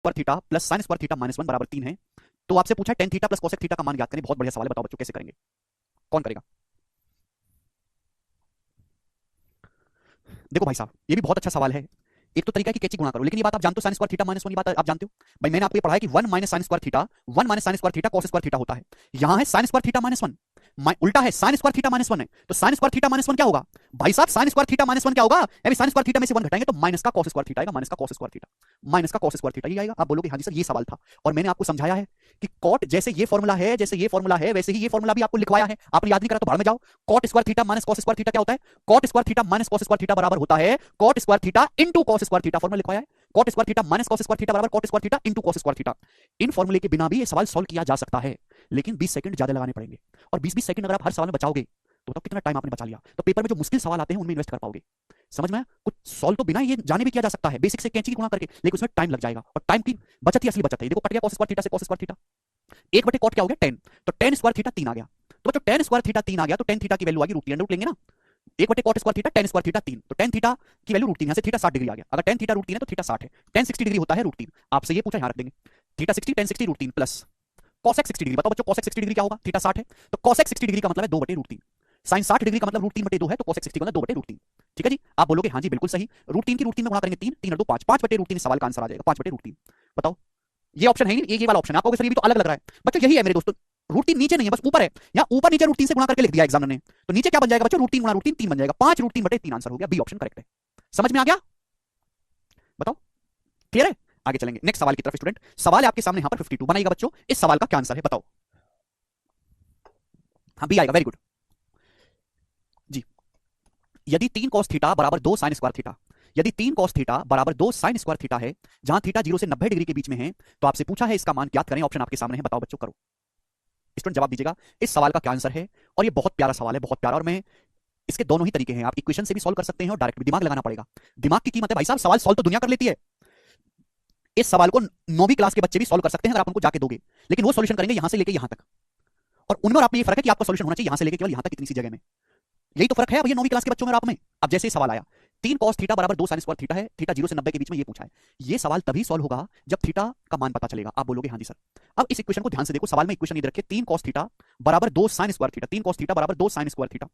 Square theta plus sine square theta minus 1 बराबर 3 है। तो आपसे पूछा tan theta plus cosec theta का मान ज्ञात करें। बहुत बढ़िया सवाल है, बताओ बच्चों कैसे करेंगे, कौन करेगा? देखो भाई साहब, ये भी बहुत अच्छा सवाल है। एक तो तरीका है कि कैची गुणा करो, लेकिन ये बात आप जानते हो साइन स्क्वायर थीटा माइनस 1, ये बात आप जानते हो भाई। मैंने आपको ये पढ़ा है कि 1 minus sine square theta, 1 minus sine square theta cos square theta होता है। यहां है साइन स्क्वायर थीटा माइनस 1, उल्टा है साइन स्क्वायर थीटा माइनस 1 है, तो साइन स्क्वायर थीटा माइनस 1 क्या होगा भाई साहब? साइन स्क्वायर थीटा माइनस 1 क्या होगा? यानी साइन स्क्वायर थीटा में से 1 घटाएंगे तो माइनस का कॉस स्क्वायर थीटा आएगा, माइनस का कॉस स्क्वायर थीटा, माइनस का कॉस स्क्वायर थीटा ये आएगा। आप बोलोगे हाँ जी सर ये सवाल था, और मैंने आपको समझाया है कि कॉट जैसे ये फॉर्मूला है, जैसे ये फॉर्मूला है, वैसे ही ये फॉर्मूला भी आपको लिखवाया है। आपने याद नहीं करा तो भाड़ में जाओ। Cot square theta minus cos square theta क्या होता है? Cot square theta minus cos square theta बराबर होता है cot square theta into cos square theta. Formula लिखवाया है cot square theta minus cos square theta बराबर cot square theta into cos square theta. इन फॉर्मूले के बिना भी ये सवाल सॉल्व किया जा सकता है, लेकिन 20 सेकंड ज्यादा लगाने पड़ेंगे। और 20-20 सेकंड अगर आप हर सवाल में बचाओगे तो बताओ कितना टाइम आपने बचा लिया। तो पेपर में जो मुश्किल सवाल आते हैं उनमें इन्वेस्ट कर पाओगे। समझ में आया? कुछ सॉल्व तो बिना ये जाने भी किया जा सकता है, बेसिक से कैंची की गुणा करके, लेकिन उसमें टाइम लग जाएगा, और टाइम की बचत ही असली बचत है। देखो कट गया कॉस स्क्वायर थीटा से कॉस स्क्वायर थीटा, 1/cot क्या हो गया 10, तो 10 स्क्वायर थीटा 3 आ गया। तो बच्चों 10 स्क्वायर थीटा 3 आ गया तो 10 थीटा की वैल्यू आ गई √3, अंडर रूट लेंगे ना। 1/cot square theta 10 square theta 3, तो 10 थीटा की वैल्यू √3, यहां से थीटा 60 डिग्री आ गया। अगर 10 थीटा √3 है तो थीटा 60 है, 10 60 डिग्री होता है √3। आपसे ये पूछा, यहां रख देंगे थीटा 60 10 60 √3 प्लस cosec 60 डिग्री। बताओ बच्चों cosec 60 डिग्री क्या होगा? थीटा 60 है, तो cosec 60 डिग्री का मतलब है 2/√3। साइन 60 डिग्री का मतलब √3/2 है, तो cosec 60 का मतलब 2/√3। ठीक है जी, आप बोलोगे हाँ जी बिल्कुल सही। √3 की √3 में गुणा करेंगे 3, 3 और 2 5, 5/√3 सवाल का आंसर आ जाएगा, 5/√3। बताओ ये ऑप्शन है ही, ये वाला ऑप्शन है। आपको सर ये भी तो अलग लग रहा है बच्चों, यही है मेरे दोस्तों। √3 नीचे नहीं है, बस ऊपर है। यहाँ ऊपर नीचे √3 से गुणा करके लिख दिया एग्जामिनर ने, तो नीचे क्या बन जाएगा बच्चों? √3 गुणा √3 3 बन जाएगा, 5/√3/3 आंसर हो गया। बी ऑप्शन करेक्ट है। समझ में आ गया? बताओ क्लियर है? आगे चलेंगे नेक्स्ट सवाल की तरफ स्टूडेंट। सवाल है आपके सामने यहाँ पर 52 बनाइएगा बच्चों। इस सवाल का क्या आंसर है बताओ? हाँ बी आएगा, वेरी गुड जी। यदि 3 cos थीटा बराबर 2 sin स्क्वायर थीटा, यदि 3 cos थीटा बराबर 2 sin स्क्वायर थीटा है, जहां थीटा 0 से 90 डिग्री के बीच में है, तो आपसे पूछा है इसका मान ज्ञात करें। ऑप्शन आपके सामने है, बताओ बच्चों, करो। स्टूडेंट जवाब दीजिएगा इस सवाल का क्या आंसर है। और ये बहुत प्यारा सवाल है, बहुत प्यारा। और मैं इसके दोनों ही तरीके हैं, आप इक्वेशन से भी सॉल्व कर सकते हैं और डायरेक्ट भी, दिमाग लगाना पड़ेगा। दिमाग की कीमत है भाई साहब, सवाल सॉल्व तो दुनिया कर लेती है। इस सवाल को 9वीं क्लास के बच्चे भी सॉल्व कर सकते हैं अगर आप उनको जाके दोगे, लेकिन वो सॉल्यूशन करेंगे यहां से लेके यहां तक, और उनमें और आप में ये फर्क है कि आपका सॉल्यूशन होना चाहिए यहां से लेके केवल यहां तक, इतनी सी जगह में। यही तो फर्क है भैया 9वीं क्लास के बच्चों में और आप में। अब जैसे ही सवाल आया 3 cos थीटा बराबर 2 sin स्क्वायर थीटा है, थीटा 0 से 90 के बीच में, ये पूछा है। ये सवाल तभी सॉल्व होगा जब थीटा का मान पता चलेगा। आप बोलोगे हाँ जी सर। अब इस इक्वेशन को ध्यान से देखो, सवाल में इक्वेशन ये रखिए 3 cos थीटा बराबर 2 sin square theta, 3 cos theta बराबर 2 sin स्क्वायर थीटा।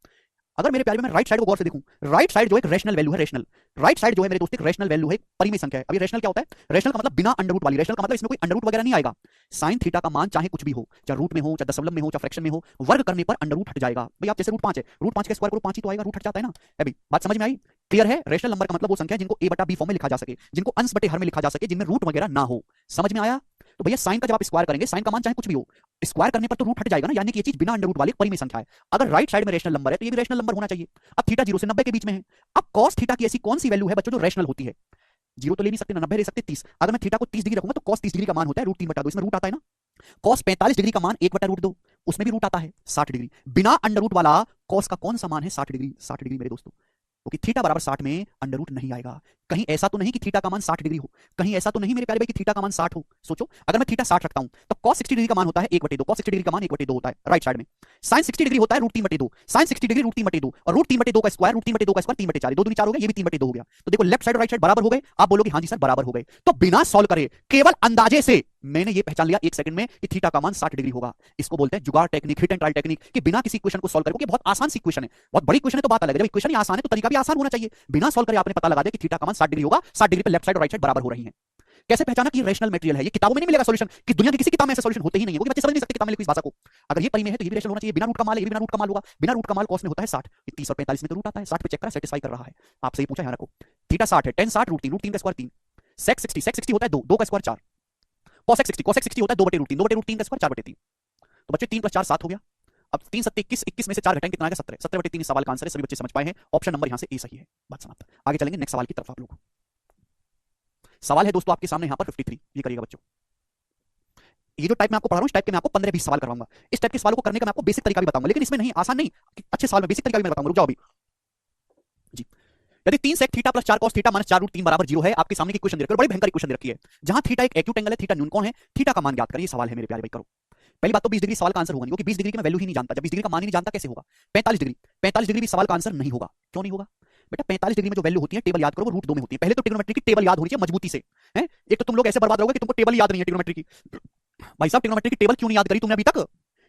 अगर मेरे प्यारे में राइट साइड को गौर से देखूं, राइट साइड जो एक रैशनल वैल्यू है, रैशनल राइट साइड जो है मेरे दोस्त एक रैशनल वैल्यू है, परिमेय संख्या है। अब ये रैशनल क्या होता है? रैशनल का मतलब बिना अंडर रूट वाली, रैशनल का मतलब इसमें कोई अंडर रूट वगैरह नहीं आएगा। साइन थीटा का मान चाहे कुछ भी हो, चाहे रूट में हो, चाहे दशमलव में हो, चाहे फ्रैक्शन में हो, वर्ग करने पर अंडर रूट हट जाएगा। भाई आप जैसे √5 है, √5 का स्क्वायर करो 5 ही तो आएगा, रूट हट जाता है ना। अभी बात समझ में आई? क्लियर है? रैशनल नंबर का मतलब वो संख्या है जिनको a/b फॉर्म में लिखा जा सके, जिनको अंश बटे हर में लिखा जा सके, जिनमें रूट वगैरह ना हो। समझ में आया? तो भैया साइन का जब आप स्क्वायर करेंगे, साइन का मान चाहे कुछ भी हो, स्क्वायर करने पर तो रूट हट जाएगा ना, यानी कि ये चीज बिना अंडर रूट वाली परिमेय संख्या है। अगर राइट साइड में रैशनल नंबर है तो ये भी रैशनल नंबर होना चाहिए। अब थीटा 0 से 90 के बीच में है। अब cos थीटा की ऐसी कौन सी वैल्यू है बच्चों जो रैशनल होती है? 0 तो ले नहीं सकते ना, 90 ले सकते, 30। अगर मैं थीटा को 30 डिग्री रखूंगा तो cos 30 डिग्री का मान होता है √3/2, इसमें रूट आता है ना। cos 45 डिग्री का मान 1/√2, उसमें भी रूट आता है 60 डिग्री। बिना अंडर रूट वाला cos का कौन सा मान है? 60 डिग्री। 60 डिग्री मेरे दोस्तों, क्योंकि थीटा बराबर 60 में अंडर रूट नहीं आएगा। कहीं ऐसा तो नहीं कि थीटा का मान 60 डिग्री हो, कहीं ऐसा तो नहीं मेरे प्यारे भाई कि थीटा का मान 60 हो। सोचो अगर मैं थीटा 60 रखता हूं तो cos 60 डिग्री का मान होता है 1/2, cos 60 डिग्री का मान 1/2 होता है राइट साइड में। sin 60 डिग्री होता है √3/2, sin 60 डिग्री √3/2, और √3/2 का स्क्वायर, √3/2 का स्क्वायर 3/4, 2 दूनी 4 हो गया, ये भी 3/2 हो गया। तो देखो लेफ्ट साइड और राइट साइड बराबर हो गए। आप बोलोगे हाँ जी सर बराबर हो गए। तो बिना सॉल्व करे, केवल अंदाजे से मैंने ये पहचान लिया 1 सेकंड में कि थीटा का मान 60 डिग्री होगा। इसको बोलते हैं जुगाड़ technique, hit and trial technique, कि बिना किसी क्वेश्चन को सॉल्व करे, क्योंकि बहुत आसान सी क्वेश्चन है। बहुत बड़ी क्वेश्चन है तो बात अलग है, जब क्वेश्चन ही आसान है तो तरीका भी आसान होना चाहिए। बिना सॉल्व करे आपने पता लगा दिया कि थीटा का मान 60 डिग्री होगा, 60 डिग्री पे लेफ्ट साइड और राइट साइड बराबर हो रही है। कैसे पहचाना कि रैशनल मटेरियल है? ये किताबों में नहीं मिलेगा सॉल्यूशन, कि दुनिया की किसी किताब में ऐसे सॉल्यूशन होते ही नहीं है, वो बच्चे समझ नहीं सकते किताब में लिखी इस भाषा को। अगर ये परिमेय है तो ये भी रैशनल होना चाहिए। बिना रूट का माल है, ये भी बिना रूट का माल होगा। बिना रूट का माल कॉस में होता है 60, 30 और 45 में तो रूट आता है। 60 पे चेक करा, सेटिस्फाई कर रहा है। आपसे ये पूछा है, रखो थीटा 60 है, tan 60 √3, √3 का स्क्वायर 3, sec 60, sec 60 होता है 2, 2 का स्क्वायर 4, cosec 60, cosec 60 होता है 2/√3, 2/√3 का स्क्वायर 4/3। तो बच्चे 3 + 4 7 हो गया। अब 3 7 21, 21 में से 4 घटाएंगे कितना आएगा? 17, 17/3 सवाल का आंसर है। सभी बच्चे समझ पाए हैं, ऑप्शन नंबर यहां से ए सही है। बात समाप्त। आगे चलेंगे नेक्स्ट सवाल की तरफ। आप लोग सवाल है दोस्तों आपके सामने यहां पर 53, ये करिएगा बच्चों। ये जो टाइप मैं आपको पढ़ा रहा हूं, इस टाइप के मैं आपको 15-20 सवाल करवाऊंगा। इस टाइप के सवाल को करने का मैं आपको बेसिक तरीका भी बताऊंगा, लेकिन इसमें नहीं, आसान नहीं, अच्छे सवाल में बेसिक तरीका भी मैं बताऊंगा। रुक जाओ अभी जी। यदि 3 sec theta plus 4 cos theta minus 4 √3 बराबर 0 है, आपके सामने की क्वेश्चन दे रखी है, बड़ी भयंकर क्वेश्चन दे रखी है, जहां थीटा एक एक्यूट एंगल है, थीटा न्यूनकोण है, थीटा का मान ज्ञात करिए। सवाल है मेरे प्यारे भाई, करो। पहली बात तो 20 डिग्री सवाल का आंसर होगा नहीं, क्योंकि 20 डिग्री की मैं वैल्यू ही नहीं जानता। जब 20 डिग्री का मान ही नहीं जानता कैसे होगा? 45 डिग्री, 45 डिग्री भी सवाल का आंसर नहीं होगा। क्यों नहीं होगा? बेटा 45 डिग्री में जो वैल्यू होती है टेबल याद करो वो रूट 2 में होती है। पहले तो ट्रिग्नोमेट्री की टेबल याद होनी चाहिए मजबूती से, हैं? एक तो तुम लोग ऐसे बर्बाद रहोगे कि तुमको टेबल याद नहीं है ट्रिग्नोमेट्री की। भाई साहब ट्रिग्नोमेट्री की टेबल क्यों नहीं याद करी तुमने अभी तक?